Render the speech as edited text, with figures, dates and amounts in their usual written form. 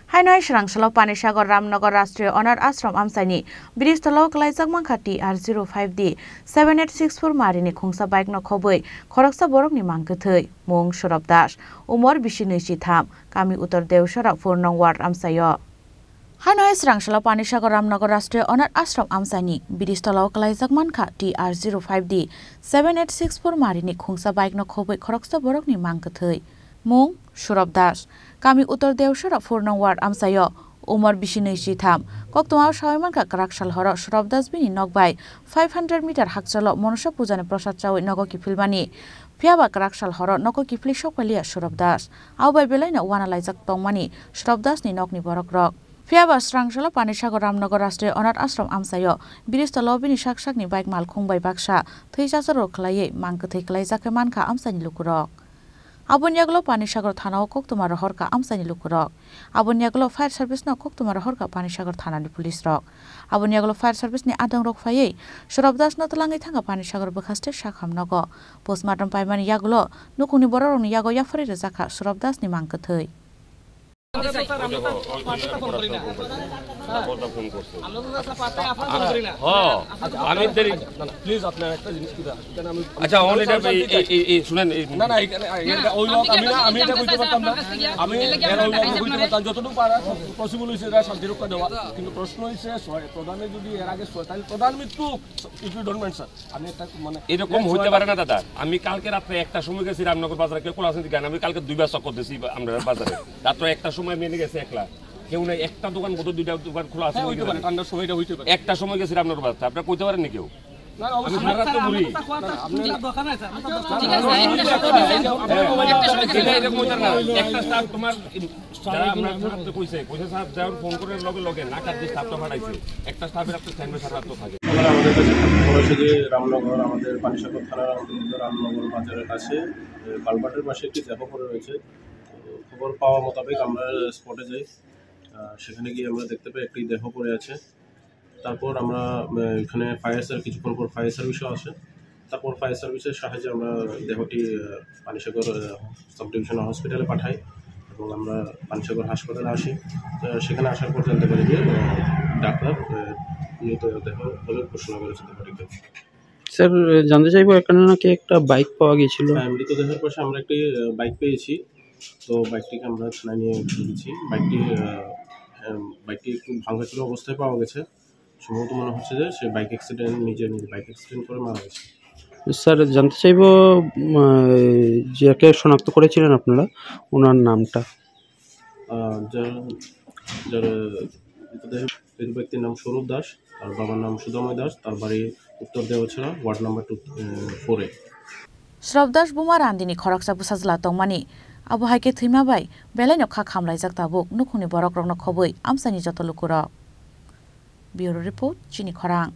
Hainoi Shrangshalo Panishagar Ramnagar Rastriya Onar Ashram Amsaini Biristalo Klaijak Mankhati R05D 7864 Marini Khungsa Bike no Khoboi Khoroksa Borokni Mangkethoi Mung Shorab Das Umor Bishinisi Tham Kami Uttar Dewsharak Furnong Ward Amsayo Hainoi Shrangshalo Panishagar Ramnagar Rastriya Onar Ashram Amsaini Biristalo Klaijak Mankhati R05D 7864 Marini Khungsa Bike no Khoboi Khoroksa Borokni Mangkethoi Mung Shorab Das Kami Uttar Dewsharak Furnong Ward Amsayo Umar Bishinisi Tham Koktoma Shawaimanka Karakshal Horo Shorab Das Bini Nokbai 500 meter Hakchalo Monosha Pujane Prasad Chawi Nogo Kifilmani Piaba Karakshal Horo Nogo Kifli Shokwalia Shorab Das Aubai Belaina Wana Laijak Tongmani Shorab Das ni Nokni Borok Rok Piaba Shrangshalo Panishagar Ramnagar Rastriya Onar Ashram Amsayo Biristalo Bini Shakshakni Bike Mal Khungbai Baksa Theijasaro Khlaye Mangkethei Klaijake Manka Amsani Lukurok Abunyaglo Panishagar Thana Koktoma Horka Amsani Lukurok Abunyaglo Fire Service no Koktoma Horka Panishagar Thana ni Police Rock Abunyaglo Fire Service ni Adang Rok Faye Shorab Das no Talangi Thanga Panishagar Bakaste Shakham Nogo Postmortem Paimani Yaglo Nukuni Borong ni Yago Yafari Zaka Shorab Das ni Mangkethei আচ্ছা on এটা এই শুনেন না না ওই লোক আমি এটা কইতে পারতাম না আমি এর ওই লোক কইতে পারতাম যতটুকু পারা পসিবল হইছে এটা শান্তি রক্ষা দেওয়া কিন্তু প্রশ্ন হইছে প্রধানে যদি এর আগে তাহলে প্রধান মৃত্যু ইফ ইউ ডোন্ট মেনশন আমি একটা মানে এরকম হইতে পারে না দাদা আমি কালকে রাতে একটা সময় গেছি রামনগর বাজারে কেউ কোলাসন দিকে আমি কালকে দুইবার চক্কর দিছি আমরা বাজারে রাতে একটা সময় মেনে গেছে একলা কেউ নাই একটা দোকান বড় দুইটা দোকান খোলা আছে হইতে পারে ঠান্ডার সময়টা হইতে পারে একটা সময় গেছি রামনগর বাজারে আপনারা কইতে পারেন না কেউ না আমি সারা রাত ঘুরি আপনি দোকান আছে ঠিক আছে একটা স্টাফ তোমার যারা আমরা থাকতে কইছে স্যার যাও ফোন করে লগে লগে না কাট দিয়ে স্টাফটা ফাটাইছে একটা স্টাফের আপনি স্ট্যান্ডে সারা রাত থাকে আমাদের কাছে খবর যে রামনগর আমাদের পানিসাগর থানার অন্তর্গত রামনগর বাজারের কাছে কালভার্টের পাশে একটি দেহ পড়ে রয়েছে খবর পাওয়া মোতাবেক আমরা স্পটে যাই সেখানে গিয়ে আমরা দেখতে পাই একটি দেহ পড়ে আছে তারপর আমরা এখানে কিছুক্ষণ পর ফায়ার সার্ভিসও আসে তারপর ফায়ার সার্ভিসের সাহায্যে আমরা দেহটি পানিসাগর সাব ডিভিশনাল হসপিটালে পাঠাই এবং আমরা পানিসাগর হাসপাতালে আসি সেখানে আসার পর জানতে পারি যে ডাক্তার মৃতদেহ বলে ঘোষণা করেছে দেহটিকে স্যার জানতে চাইবো এখানে নাকি একটা বাইক পাওয়া গিয়েছিল মৃতদেহের পাশে আমরা একটি বাইক পেয়েছি তো বাইকটিকে আমরা থানায় নিয়ে গেছি বাইকটি একটু ভাঙাচুরা অবস্থায় পাওয়া গেছে সম্ভবত মনে হচ্ছে যে সে বাইক অ্যাক্সিডেন্ট করে মারা গেছে স্যার জানতে চাইবো যাকে শনাক্ত করেছিলেন আপনারা ওনার নামটা যার ব্যক্তির নাম স্বরূপ দাস তার বাবার নাম সুদময় দাস তার বাড়ি উত্তর Deochhara ward number 4 Shorab Das Bumar Andini Khoroksa Busazla Tongmani Abu Haike Thimabai Belaino Kha Khamlaijak Tabuk Nukhuni Borok Rokno Khoboi Amsani Joto Lukurok Bureau Report Chini Khorang